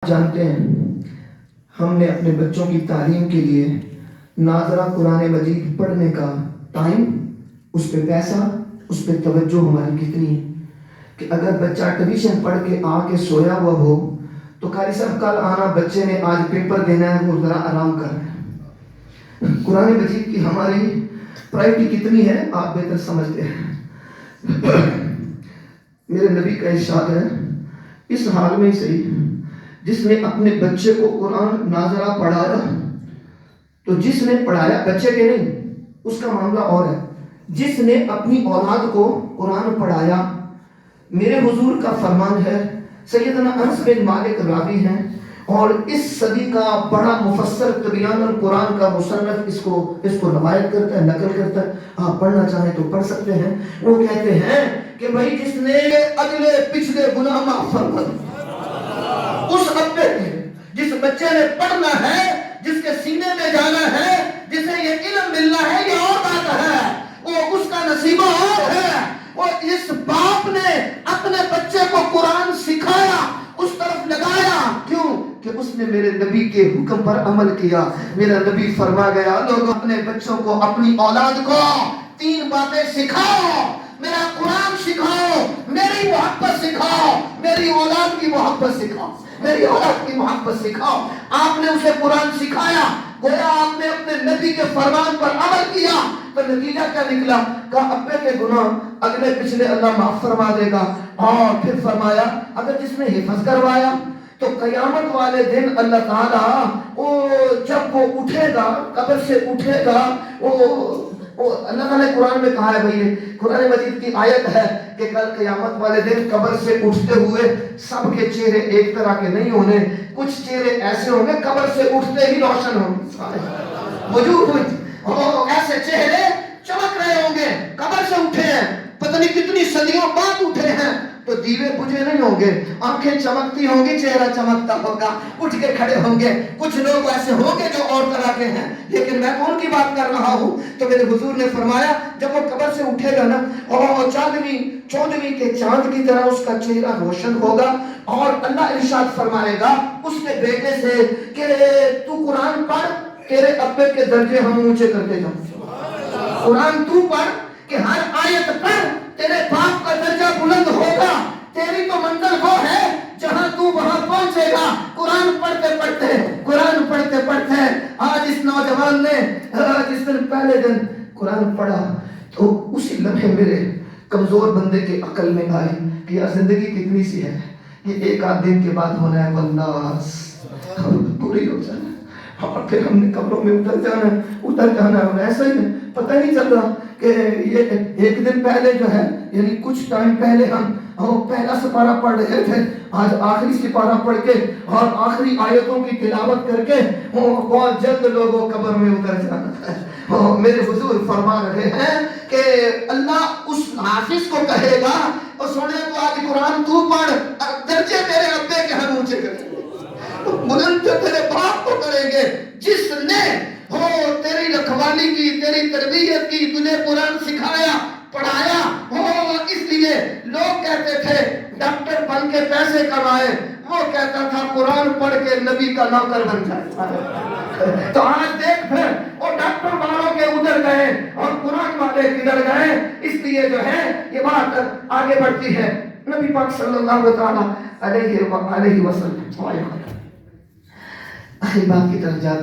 جانتے ہیں ہم نے اپنے بچوں کی تعلیم کے لیے ناظرہ قرآن مجید پڑھنے کا ٹائم، اس پہ پیسہ، اس پہ توجہ ہماری کتنی ہے کہ اگر بچہ ٹیوشن پڑھ کے آ کے سویا ہوا ہو تو قاری صاحب کل آنا، بچے نے آج پیپر دینا ہے، وہ ذرا آرام کر رہے ہیں۔ قرآن مجید کی ہماری پرائرٹی کتنی ہے آپ بہتر سمجھتے ہیں۔ میرے نبی کا ارشاد ہے، اس حال میں ہی صحیح، جس نے اپنے بچے کو قرآن ناظرہ پڑھایا، تو جس نے پڑھایا بچے کے نہیں، اس کا معاملہ اور ہے، جس نے اپنی اولاد کو قرآن پڑھایا، میرے حضور کا فرمان ہے، سیدنا انس بن مالک راوی ہیں اور اس صدی کا بڑا مفسر طبیان القرآن کا مصنف اس کو روایت کرتا ہے، نقل کرتا ہے، آپ پڑھنا چاہیں تو پڑھ سکتے ہیں۔ وہ کہتے ہیں کہ بھائی جس نے اگلے پچھلے گناہ معاف فرما دے، اس ابے نے، جس بچے نے پڑھنا ہے، جس کے سینے میں جانا ہے، جسے یہ علم ملنا ہے، یہ اور بات ہے، وہ اس کا نصیبہ اور ہے۔ اور اس باپ نے اپنے بچے کو قرآن سکھایا، اس طرف لگایا، کیوں؟ کہ اس نے میرے نبی کے حکم پر عمل کیا۔ میرا نبی فرما گیا، لوگ اپنے بچوں کو، اپنی اولاد کو 3 باتیں سکھاؤ، میرا قرآن سکھاؤ، میری محبت سکھاؤ، میری اولاد کی محبت سکھاؤ، میری اولاد کی محبت سکھاؤ۔ آپ نے اسے قرآن سکھایا، گویا آپ نے اپنے نبی کے فرمان پر عمل کیا، تو نتیجہ کیا نکلا؟ کہ ابے کے گناہ اگلے پچھلے اللہ معاف فرما دے گا۔ اور پھر فرمایا اگر جس نے حفظ کروایا تو قیامت والے دن اللہ تعالیٰ جب وہ اٹھے گا، قبر سے اٹھے گا، اللہ تعالیٰ نے قرآن میں کہا ہے، بھئی قرآن مجید کی آیت ہے کہ کل قیامت والے دن قبر سے اٹھتے ہوئے سب کے چہرے ایک طرح کے نہیں ہونے، کچھ چہرے ایسے ہوں گے قبر سے اٹھتے ہی روشن ہوں گے، وجوہ ایسے چہرے چمک رہے ہوں گے، قبر سے اٹھے ہیں، پتہ نہیں کتنی صدیوں بعد اٹھے ہیں، تو دیوے بجھے نہیں ہوں گے، آنکھیں چمکتی ہوں گی، چہرہ چمکتا ہوگا، اٹھ کے کھڑے ہوں گے۔ کچھ لوگ ایسے ہوں گے جو اور طرح کے ہیں، لیکن میں کون کی بات کر رہا ہوں؟ تو میرے حضور نے فرمایا جب وہ قبر سے اٹھے گا نا، اور چودھویں کے چاند کی طرح اس کا چہرہ روشن ہوگا، اور اللہ ارشاد فرمائے گا اس کے بیٹے سے کہ تو قرآن پڑھ، تیرے ابے کے درجے ہم اونچے کرتے جاؤں۔ قرآن تو پڑھ کہ ہر آیت پڑھ، تیرے باپ کا درجہ بلند ہوگا، تیری تو منزل وہ ہے جہاں تو وہاں پہنچے گا۔ قرآن پڑھتے پڑھتے، قرآن پڑھتے پڑھتے آج اس نوجوان نے جس دن پہلے دن قرآن پڑھا تو اسی لمحے میرے کمزور بندے کے عقل میں آئی کہ یار زندگی کتنی سی ہے، یہ ایک آدھ دن کے بعد ہونا ہے، والناس پوری ہو جانا، اور پھر ہم نے قبروں میں اتر جانا ہے۔ ایسا ہی پتہ نہیں چل رہا کہ یہ ایک دن پہلے جو ہے، یعنی کچھ ٹائم پہلے ہم پہلا سپارہ پڑھ رہے تھے، آج آخری سپارہ پڑھ کے اور آخری آیتوں کی تلاوت کر کے بہت جلد لوگوں قبر میں اتر جانا ہے۔ میرے حضور فرما رہے ہیں کہ اللہ اس حافظ کو کہے گا، اور سونے تو آج قرآن تو پڑھ، درجے میرے ابے کے ہم اونچے کریں گے، بلند تیرے باپ کو کریں گے، جس نے تیری رکھوالی کی، تیری تربیت کی، تجھے قرآن سکھایا، پڑھایا۔ اس لیے لوگ کہتے تھے ڈاکٹر بن کے پیسے کمائے، وہ کہتا تھا قرآن پڑھ کے نبی کا نوکر بن جائے۔ تو آج دیکھ پھر وہ ڈاکٹر والوں کے ادھر گئے اور قرآن والے کدھر گئے۔ اس لیے جو ہے یہ بات آگے بڑھتی ہے۔ نبی پاک صلی اللہ تعالیٰ علیہ وسلم بات کی طرف جاتے